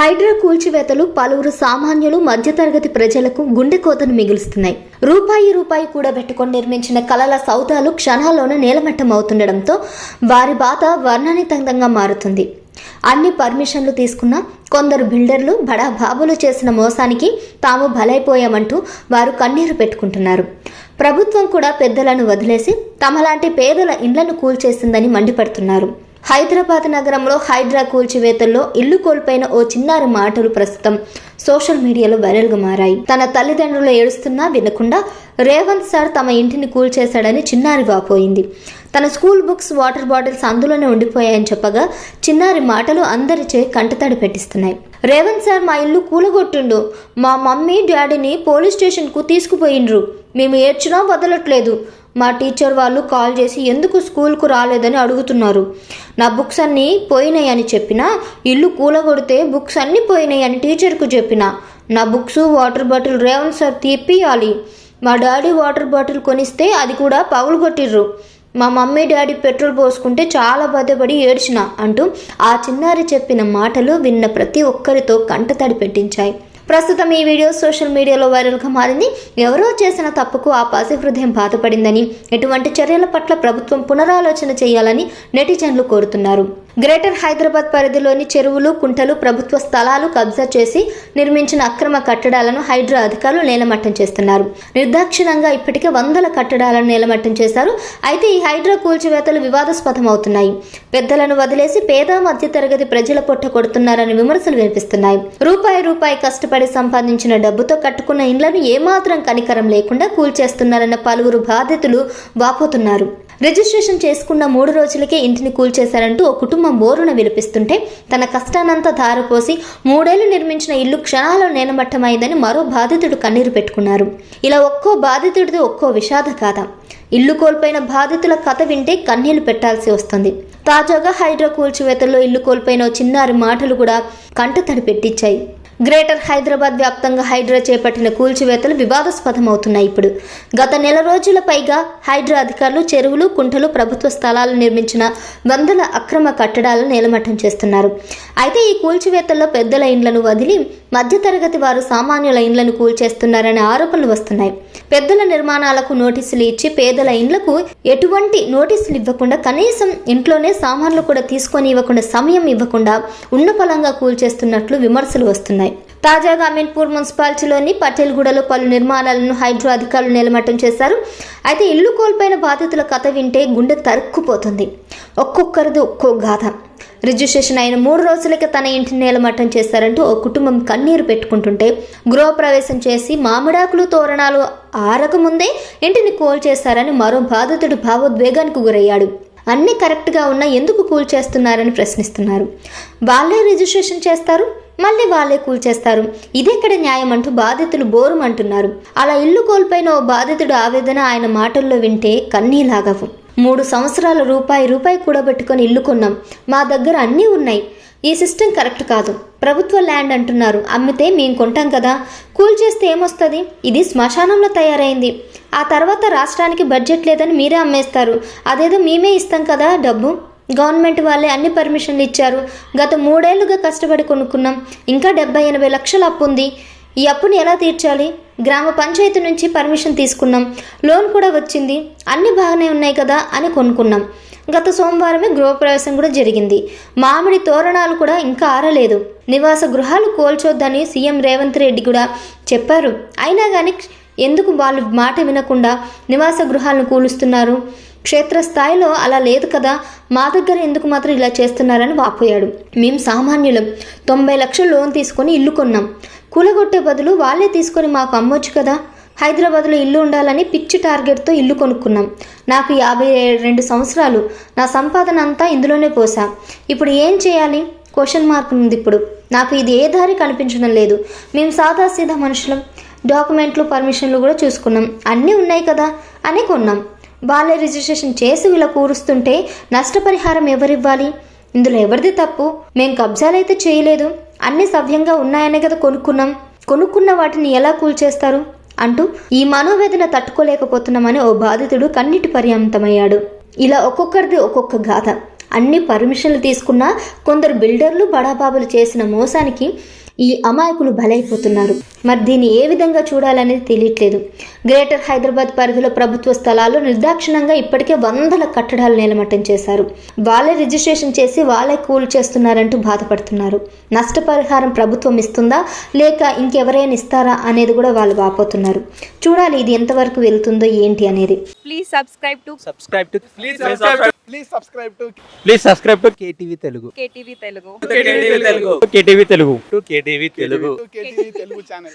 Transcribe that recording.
హైడ్రా కూల్చివేతలు పలువురు సామాన్యులు మధ్యతరగతి ప్రజలకు గుండెకోతను మిగులుస్తున్నాయి. రూపాయి కూడబెట్టుకొని నిర్మించిన కలల సౌధాలు క్షణాల్లోనే నేలమట్టం అవుతుండడంతో వారి బాధ వర్ణాతీతంగా మారుతుంది. అన్ని పర్మిషన్లు తీసుకున్న కొందరు బిల్డర్లు బడాబాబులు చేసిన మోసానికి తాము బలైపోయామంటూ వారు కన్నీరు పెట్టుకుంటున్నారు. ప్రభుత్వం కూడా పెద్దలను వదిలేసి తమలాంటి పేదల ఇండ్లను కూల్చేసిందని మండిపడుతున్నారు. హైదరాబాద్ నగరంలో హైడ్రా కూల్చివేతల్లో ఇల్లు కోల్పోయిన ఓ చిన్నారి మాటలు ప్రస్తుతం సోషల్ మీడియాలో వైరల్గా మారాయి. తన తల్లిదండ్రులు ఏడుస్తున్నా వినకుండా రేవంత్ సార్ తమ ఇంటిని కూల్చేశాడని చిన్నారి వాపోయింది. తన స్కూల్ బుక్స్, వాటర్ బాటిల్స్ అందులోనే ఉండిపోయాయని చెప్పగా చిన్నారి మాటలు అందరిచే కంటతడి పెట్టిస్తున్నాయి. రేవంత్ సార్ మా ఇల్లు కూలగొట్టిండు, మా మమ్మీ డాడీని పోలీస్ స్టేషన్కు తీసుకుపోయిండ్రు, మేము ఏడ్చినా వదలట్లేదు, మా టీచర్ వాళ్ళు కాల్ చేసి ఎందుకు స్కూల్కు రాలేదని అడుగుతున్నారు, నా బుక్స్ అన్నీ పోయినాయని చెప్పినా, ఇల్లు కూలగొడితే బుక్స్ అన్నీ పోయినాయని టీచర్కు చెప్పినా, నా books water bottle Revanth sir తీపియాలి, మా డాడీ వాటర్ బాటిల్ కొనిస్తే అది కూడా పగులుగొట్టిర్రు, మా మమ్మీ డాడీ పెట్రోల్ పోసుకుంటే చాలా బాధపడి ఏడ్చిన అంటూ ఆ చిన్నారి చెప్పిన మాటలు విన్న ప్రతి ఒక్కరితో కంటతడి పెట్టించాయి. ప్రస్తుతం ఈ వీడియో సోషల్ మీడియాలో వైరల్గా మారింది. ఎవరో చేసిన తప్పుకు ఆ పసి హృదయం బాధపడిందని, ఎటువంటి చర్యల పట్ల ప్రభుత్వం పునరాలోచన చేయాలని నెటిజన్లు కోరుతున్నారు. గ్రేటర్ హైదరాబాద్ పరిధిలోని చెరువులు, కుంటలు, ప్రభుత్వ స్థలాలు కబ్జా చేసి నిర్మించిన అక్రమ కట్టడాలను హైడ్రా అధికారులు నేలమట్టం చేస్తున్నారు. నిర్దాక్షిణ్యంగా ఇప్పటికే వందల కట్టడాలను నేలమట్టం చేశారు. అయితే ఈ హైడ్రా కూల్చివేతలు వివాదాస్పదం అవుతున్నాయి. పెద్దలను వదిలేసి పేద మధ్యతరగతి ప్రజల పొట్ట కొడుతున్నారని విమర్శలు వినిపిస్తున్నాయి. రూపాయి కష్టపడి సంపాదించిన డబ్బుతో కట్టుకున్న ఇండ్లను ఏమాత్రం కనికరం లేకుండా కూల్చేస్తున్నారన్న పలువురు బాధితులు వాపోతున్నారు. రిజిస్ట్రేషన్ చేసుకున్న 3 రోజులకే ఇంటిని కూల్చేశారంటూ ఓ కుటుంబం బోరున విలిపిస్తుంటే, తన కష్టానంతా ధారపోసి 3 ఏళ్లు నిర్మించిన ఇల్లు క్షణాల్లో నేలమట్టమైందని మరో బాధితుడు కన్నీరు పెట్టుకున్నారు. ఇలా ఒక్కో బాధితుడిది ఒక్కో విషాద కథ. ఇల్లు కోల్పోయిన బాధితుల కథ వింటే కన్నీళ్లు పెట్టాల్సి వస్తుంది. తాజాగా హైడ్రా కూల్చివేతల్లో ఇల్లు కోల్పోయిన చిన్నారి మాటలు కూడా కంటతడి పెట్టించాయి. గ్రేటర్ హైదరాబాద్ వ్యాప్తంగా హైడ్రా చేపట్టిన కూల్చివేతలు వివాదాస్పదం అవుతున్నాయి. ఇప్పుడు గత నెల రోజుల పైగా హైడ్రా అధికారులు చెరువులు, కుంటలు, ప్రభుత్వ స్థలాలు నిర్మించిన వందల అక్రమ కట్టడాలను నేలమట్టం చేస్తున్నారు. అయితే ఈ కూల్చివేతల్లో పెద్దల ఇండ్లను వదిలి మధ్యతరగతి వారు సామాన్యుల ఇండ్లను కూల్చేస్తున్నారనే ఆరోపణలు వస్తున్నాయి. పెద్దల నిర్మాణాలకు నోటీసులు ఇచ్చి పేదల ఇండ్లకు ఎటువంటి నోటీసులు ఇవ్వకుండా, కనీసం ఇంట్లోనే సామాన్లు కూడా తీసుకొని ఇవ్వకుండా, సమయం ఇవ్వకుండా ఉన్నపలంగా కూల్చేస్తున్నట్లు విమర్శలు వస్తున్నాయి. తాజాగా అమీన్పూర్ మున్సిపాలిటీలోని పటేల్గూడలో పలు నిర్మాణాలను హైడ్రా అధికారులు నేలమట్టం చేశారు. అయితే ఇల్లు కోల్పోయిన బాధితుల కథ వింటే గుండె తరుక్కుపోతుంది. ఒక్కొక్కరిది ఒక్కో గాథ. రిజిస్ట్రేషన్ అయిన 3 రోజులకే తన ఇంటిని నేలమట్టం చేశారంటూ ఓ కుటుంబం కన్నీరు పెట్టుకుంటుంటే, గృహప్రవేశం చేసి మామిడాకులు, తోరణాలు ఆరకముందే ఇంటిని కూల్చేశారని మరో బాధితుడు భావోద్వేగానికి గురయ్యాడు. అన్నీ కరెక్ట్గా ఉన్నా ఎందుకు కూల్చేస్తున్నారని ప్రశ్నిస్తున్నారు. వాళ్ళే రిజిస్ట్రేషన్ చేస్తారు, మళ్ళీ వాళ్ళే కూల్చేస్తారు, ఇదెక్కడ న్యాయం అంటూ బాధితులు బోరుమంటున్నారు. అలా ఇల్లు కోల్పోయిన ఓ బాధితుడు ఆవేదన ఆయన మాటల్లో వింటే కన్నీలాగవు. 3 సంవత్సరాలు రూపాయి కూడబెట్టుకొని ఇల్లు కొన్నాం, మా దగ్గర అన్నీ ఉన్నాయి, ఈ సిస్టమ్ కరెక్ట్ కాదు, ప్రభుత్వ ల్యాండ్ అంటున్నారు, అమ్మితే మేము కొంటాం కదా, కూల్చేస్తే ఏమొస్తుంది, ఇది శ్మశానంలో తయారైంది, ఆ తర్వాత రాష్ట్రానికి బడ్జెట్ లేదని మీరే అమ్మేస్తారు, అదేదో మేమే ఇస్తాం కదా డబ్బు, గవర్నమెంట్ వాళ్ళే అన్ని పర్మిషన్లు ఇచ్చారు, గత 3 ఏళ్లుగా కష్టపడి కొనుక్కున్నాం, ఇంకా 70-80 లక్షల అప్పు ఉంది, ఈ అప్పుని ఎలా తీర్చాలి, గ్రామ పంచాయతీ నుంచి పర్మిషన్ తీసుకున్నాం, లోన్ కూడా వచ్చింది, అన్నీ బాగానే ఉన్నాయి కదా అని కొనుక్కున్నాం, గత సోమవారమే గృహప్రవేశం కూడా జరిగింది, మామిడి తోరణాలు కూడా ఇంకా ఆరలేదు, నివాస గృహాలు కూల్చొద్దని సీఎం రేవంత్ రెడ్డి కూడా చెప్పారు, అయినా కానీ ఎందుకు వాళ్ళు మాట వినకుండా నివాస గృహాలను కూలుస్తున్నారు, క్షేత్రస్థాయిలో అలా లేదు కదా, మా దగ్గర ఎందుకు మాత్రం ఇలా చేస్తున్నారని వాపోయాడు. మేము సామాన్యులం, 90 లక్షలు లోన్ తీసుకొని ఇల్లు కొన్నాం, కూలగొట్టే బదులు వాళ్ళే తీసుకొని మాకు అమ్మొచ్చు కదా, హైదరాబాద్లో ఇల్లు ఉండాలని పిచ్చి టార్గెట్తో ఇల్లు కొనుక్కున్నాం, నాకు 52 సంవత్సరాలు, నా సంపాదన అంతా ఇందులోనే పోసా, ఇప్పుడు ఏం చేయాలి క్వశ్చన్ మార్క్ ఉంది. ఇప్పుడు నాకు ఇది ఏ దారి కనిపించడం లేదు, మేము సాదాసీదా మనుషులం, డాక్యుమెంట్లు, పర్మిషన్లు కూడా చూసుకున్నాం, అన్నీ ఉన్నాయి కదా అని కొన్నాం, వాళ్ళే రిజిస్ట్రేషన్ చేసి ఇలా కూరుస్తుంటే నష్టపరిహారం ఎవరివ్వాలి, ఇందులో ఎవరిది తప్పు, మేము కబ్జాలైతే చేయలేదు, అన్ని సవ్యంగా ఉన్నాయనే కదా కొనుక్కున్న వాటిని ఎలా కూల్చేస్తారు అంటూ ఈ మనోవేదన తట్టుకోలేకపోతున్నామని ఓ బాధితుడు కన్నీటి పర్యంతమయ్యాడు. ఇలా ఒక్కొక్కరిది ఒక్కొక్క గాథ. అన్ని పర్మిషన్లు తీసుకున్నా కొందరు బిల్డర్లు బడాబాబులు చేసిన మోసానికి ఈ అమాయకులు బలైపోతున్నారు. మరి దీన్ని ఏ విధంగా చూడాలనేది తెలియట్లేదు. గ్రేటర్ హైదరాబాద్ పరిధిలో ప్రభుత్వ స్థలాలు నిర్దాక్షిణంగా ఇప్పటికే వందల కట్టడాలు నేలమట్టం చేశారు. వాళ్ళే రిజిస్ట్రేషన్ చేసి వాళ్ళే కూల్ చేస్తున్నారంటూ బాధపడుతున్నారు. నష్టపరిహారం ప్రభుత్వం ఇస్తుందా లేక ఇంకెవరైనా ఇస్తారా అనేది కూడా వాళ్ళు వాపోతున్నారు. చూడాలి ఇది ఎంతవరకు వెళ్తుందో ఏంటి అనేది. Please subscribe to KTV Telugu. KTV Telugu. KTV Telugu channel.